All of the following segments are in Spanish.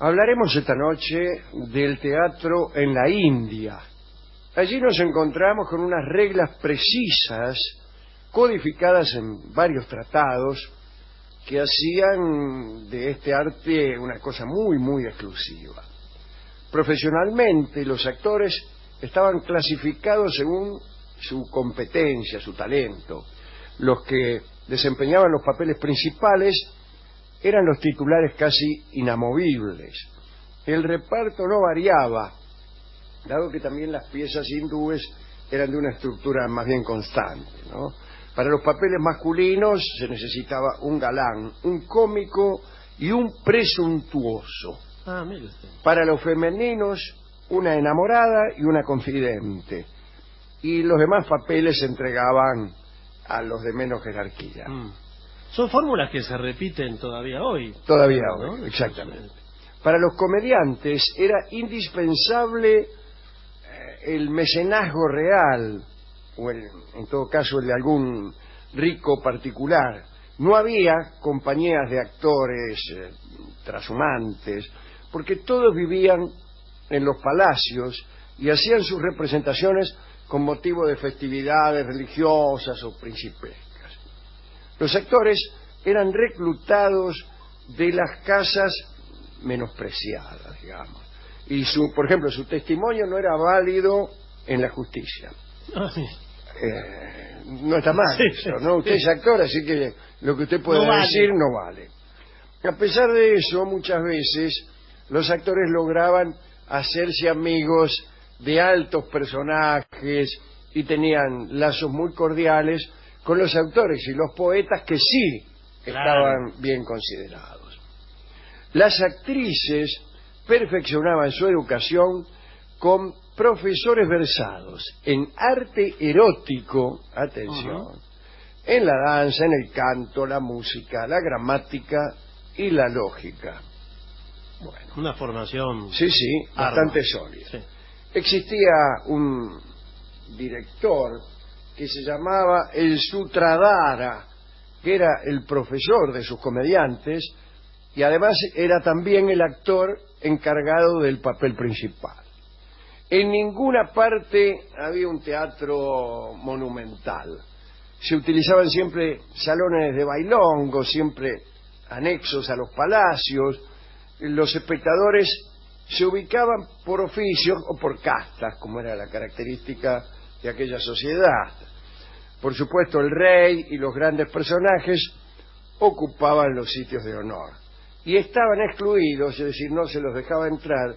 Hablaremos esta noche del teatro en la India. Allí nos encontramos con unas reglas precisas, codificadas en varios tratados, que hacían de este arte una cosa muy, muy exclusiva. Profesionalmente, los actores estaban clasificados según su competencia, su talento. Los que desempeñaban los papeles principales eran los titulares casi inamovibles. El reparto no variaba, dado que también las piezas hindúes eran de una estructura más bien constante, ¿no? Para los papeles masculinos se necesitaba un galán, un cómico y un presuntuoso. Mire usted. Para los femeninos, una enamorada y una confidente. Y los demás papeles se entregaban a los de menos jerarquía. Son fórmulas que se repiten todavía hoy. Todavía ¿no? hoy, exactamente. Para los comediantes era indispensable el mecenazgo real, o en todo caso el de algún rico particular. No había compañías de actores trashumantes, porque todos vivían en los palacios y hacían sus representaciones con motivo de festividades religiosas o principescas. Los actores eran reclutados de las casas menospreciadas, digamos. Y, por ejemplo, su testimonio no era válido en la justicia. Sí. No está mal eso, ¿no? Usted es actor, así que lo que usted pueda decir no vale. A pesar de eso, muchas veces los actores lograban hacerse amigos de altos personajes y tenían lazos muy cordiales con los autores y los poetas que sí estaban bien considerados. Las actrices perfeccionaban su educación con profesores versados en arte erótico, atención, en la danza, en el canto, la música, la gramática y la lógica. Bueno, una formación bastante sólida. Sí. Existía un director que se llamaba el Sutradhara, que era el profesor de sus comediantes y además era también el actor encargado del papel principal. En ninguna parte había un teatro monumental. Se utilizaban siempre salones de bailongo, siempre anexos a los palacios. Los espectadores se ubicaban por oficios o por castas, como era la característica de aquella sociedad. Por supuesto, el rey y los grandes personajes ocupaban los sitios de honor. Y estaban excluidos, es decir, no se los dejaba entrar,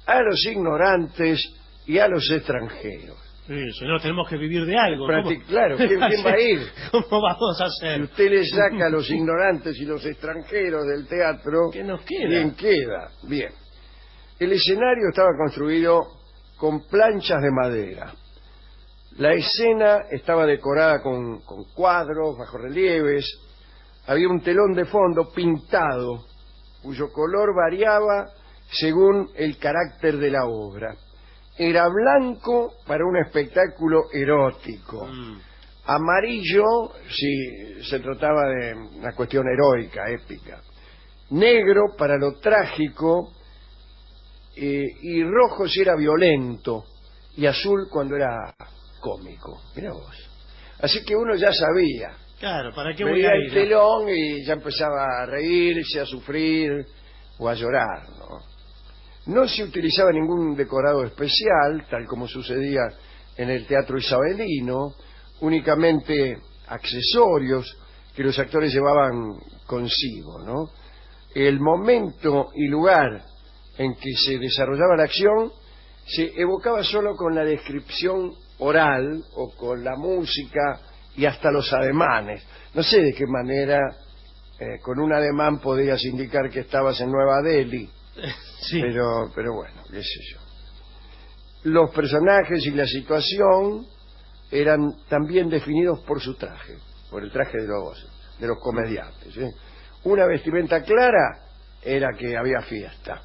a los ignorantes y a los extranjeros. Sí, si no tenemos que vivir de algo. Claro, ¿quién va a ir? ¿Cómo vamos a hacer? Si usted le saca a los ignorantes y los extranjeros del teatro, ¿qué nos queda? ¿Quién queda? Bien. El escenario estaba construido con planchas de madera. La escena estaba decorada con cuadros, bajorrelieves. Había un telón de fondo pintado, cuyo color variaba según el carácter de la obra. Era blanco para un espectáculo erótico, amarillo si se trataba de una cuestión heroica, épica, negro para lo trágico, y rojo si era violento, y azul cuando era cómico. Mirá vos. Así que uno ya sabía. Claro, ¿para qué voy veía a ir? El telón y ya empezaba a reírse, a sufrir o a llorar, ¿no? No se utilizaba ningún decorado especial, tal como sucedía en el teatro isabelino, únicamente accesorios que los actores llevaban consigo, ¿no? El momento y lugar en que se desarrollaba la acción se evocaba solo con la descripción oral o con la música y hasta los ademanes. No sé de qué manera con un ademán podías indicar que estabas en Nueva Delhi. Sí. Pero bueno, qué sé yo. Los personajes y la situación eran también definidos por su traje, por el traje de los comediantes, ¿eh? Una vestimenta clara era que había fiesta.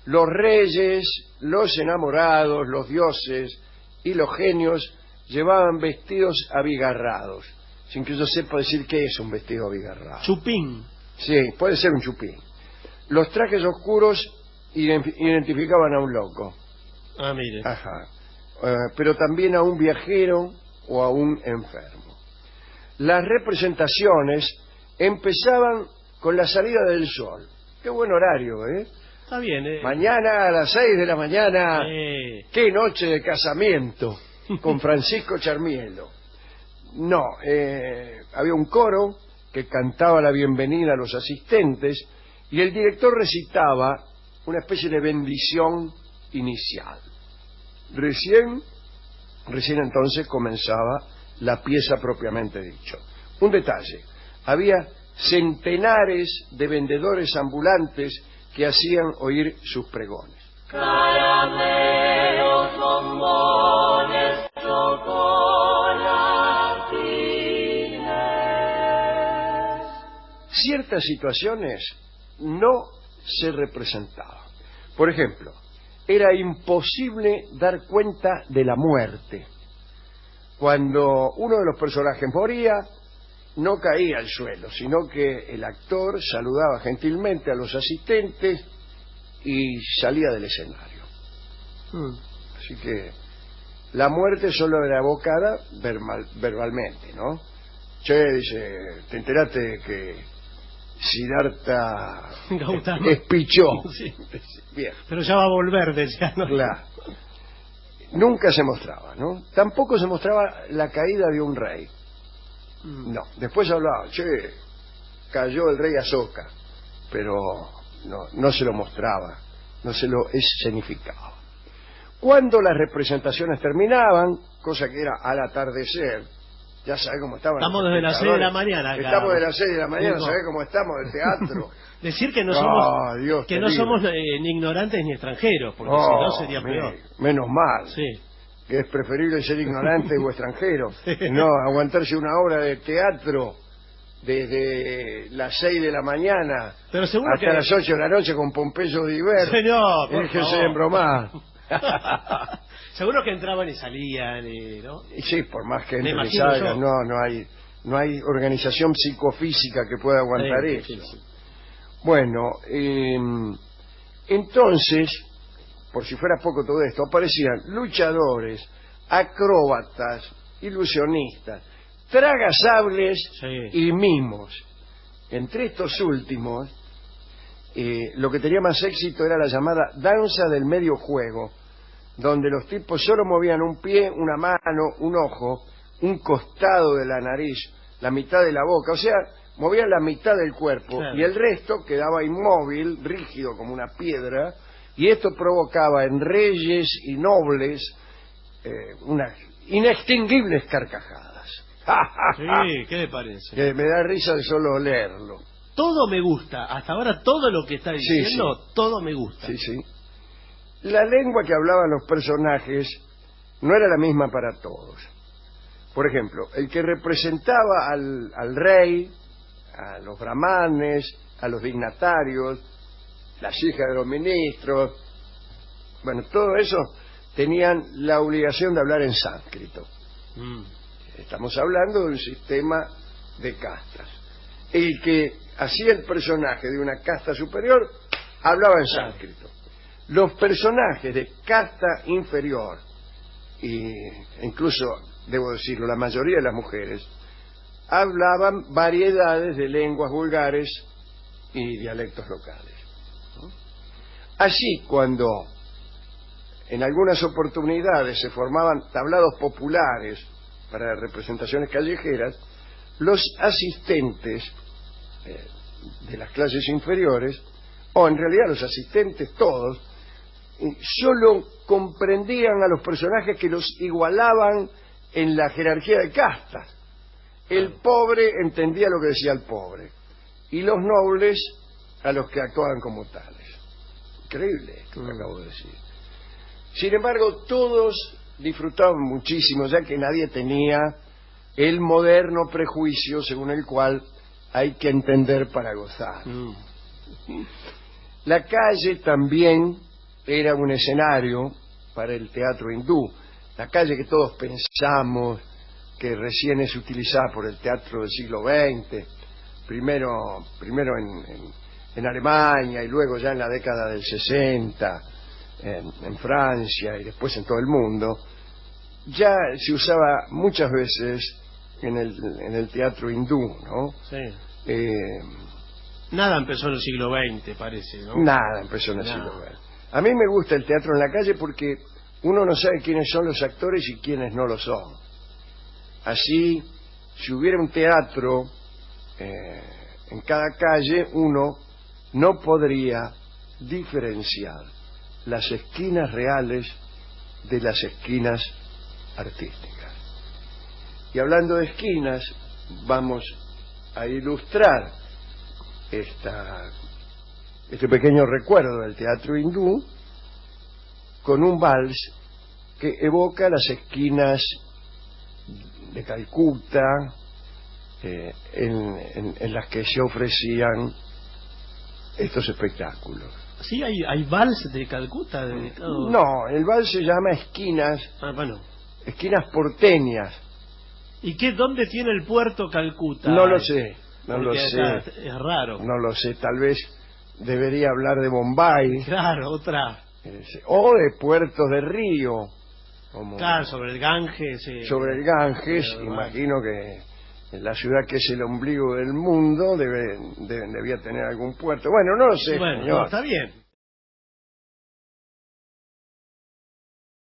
Los reyes, los enamorados, los dioses y los genios llevaban vestidos abigarrados, sin que yo sepa decir qué es un vestido abigarrado. Chupín. Sí, puede ser un chupín. Los trajes oscuros identificaban a un loco. Ah, mire. Ajá. Pero también a un viajero o a un enfermo. Las representaciones empezaban con la salida del sol. Qué buen horario, ¿eh? Está bien, Mañana a las 6 de la mañana. Qué noche de casamiento con Francisco Charmielo. No, había un coro que cantaba la bienvenida a los asistentes y el director recitaba una especie de bendición inicial. Recién entonces comenzaba la pieza propiamente dicho. Un detalle, había centenares de vendedores ambulantes que hacían oír sus pregones. Caramelos, bombones, chocolatines. Ciertas situaciones no se representaban. Por ejemplo, era imposible dar cuenta de la muerte. Cuando uno de los personajes moría, no caía al suelo, sino que el actor saludaba gentilmente a los asistentes y salía del escenario. Así que la muerte solo era evocada verbalmente, ¿no? Che, dice, ¿te enteraste de que Siddhartha espichó? Sí. Bien. Pero ya va a volver, decía, ¿no? Claro. Nunca se mostraba, ¿no? Tampoco se mostraba la caída de un rey. No. Después hablaba, che, cayó el rey Asoka, pero no se lo mostraba, no se lo escenificaba. Cuando las representaciones terminaban, cosa que era al atardecer, ya sabe cómo estaban. Estamos desde las 6 de la mañana acá. Estamos desde las 6 de la mañana, ¿sabe cómo estamos del teatro? Decir que no somos Dios, que no somos ni ignorantes ni extranjeros, porque si no sería peor. Menos mal. Sí. Que es preferible ser ignorante o extranjero, no aguantarse una obra de teatro desde las 6 de la mañana hasta las 8 de la noche con Pompeyo Diver. Señor, por Déjese favor. de embromar. Seguro que entraban y salían, ¿no? Y sí, por más que entre y imagino salga, yo. no hay organización psicofísica que pueda aguantar eso. Sí. Bueno, entonces, por si fuera poco todo esto, aparecían luchadores, acróbatas, ilusionistas, tragasables y mimos. Entre estos últimos, lo que tenía más éxito era la llamada danza del medio juego, donde los tipos solo movían un pie, una mano, un ojo, un costado de la nariz, la mitad de la boca, o sea, movían la mitad del cuerpo, y el resto quedaba inmóvil, rígido como una piedra, y esto provocaba en reyes y nobles unas inextinguibles carcajadas. Sí, ¿qué le parece? Que me da risa de solo leerlo. Todo me gusta, hasta ahora todo lo que está diciendo, todo me gusta. Sí, sí. La lengua que hablaban los personajes no era la misma para todos. Por ejemplo, el que representaba al rey, a los brahmanes, a los dignatarios, las hijas de los ministros, bueno, todo eso tenían la obligación de hablar en sánscrito. Estamos hablando de un sistema de castas. El que hacía el personaje de una casta superior hablaba en sánscrito. Los personajes de casta inferior, e incluso, debo decirlo, la mayoría de las mujeres, hablaban variedades de lenguas vulgares y dialectos locales. Así, cuando en algunas oportunidades se formaban tablados populares para representaciones callejeras, los asistentes de las clases inferiores, o en realidad los asistentes todos, solo comprendían a los personajes que los igualaban en la jerarquía de castas. El pobre entendía lo que decía el pobre, y los nobles a los que actuaban como tales. Increíble esto que acabo de decir. Sin embargo, todos disfrutaban muchísimo, ya que nadie tenía el moderno prejuicio según el cual hay que entender para gozar. La calle también era un escenario para el teatro hindú. La calle que todos pensamos que recién es utilizada por el teatro del siglo XX, primero en Alemania y luego ya en la década del 60 en Francia y después en todo el mundo, ya se usaba muchas veces en el teatro hindú, ¿no? Sí. Nada empezó en el siglo XX, parece, ¿no? Nada empezó en el siglo XX. A mí me gusta el teatro en la calle porque uno no sabe quiénes son los actores y quiénes no lo son. Así, si hubiera un teatro en cada calle, uno no podría diferenciar las esquinas reales de las esquinas artísticas. Y hablando de esquinas, vamos a ilustrar este pequeño recuerdo del teatro hindú con un vals que evoca las esquinas de Calcuta, en las que se ofrecían estos espectáculos. Sí, hay vals de Calcuta dedicado. No, el vals se llama esquinas. Bueno. Esquinas porteñas. ¿Y dónde tiene el puerto Calcuta? No lo sé, no lo sé. Es raro. No lo sé, tal vez debería hablar de Bombay. Claro, otra. O de puertos de río. Claro, sobre el Ganges. Sobre el Ganges, imagino que la ciudad que es el ombligo del mundo debía tener algún puerto. Bueno, no lo sé, bueno, señor. está bien.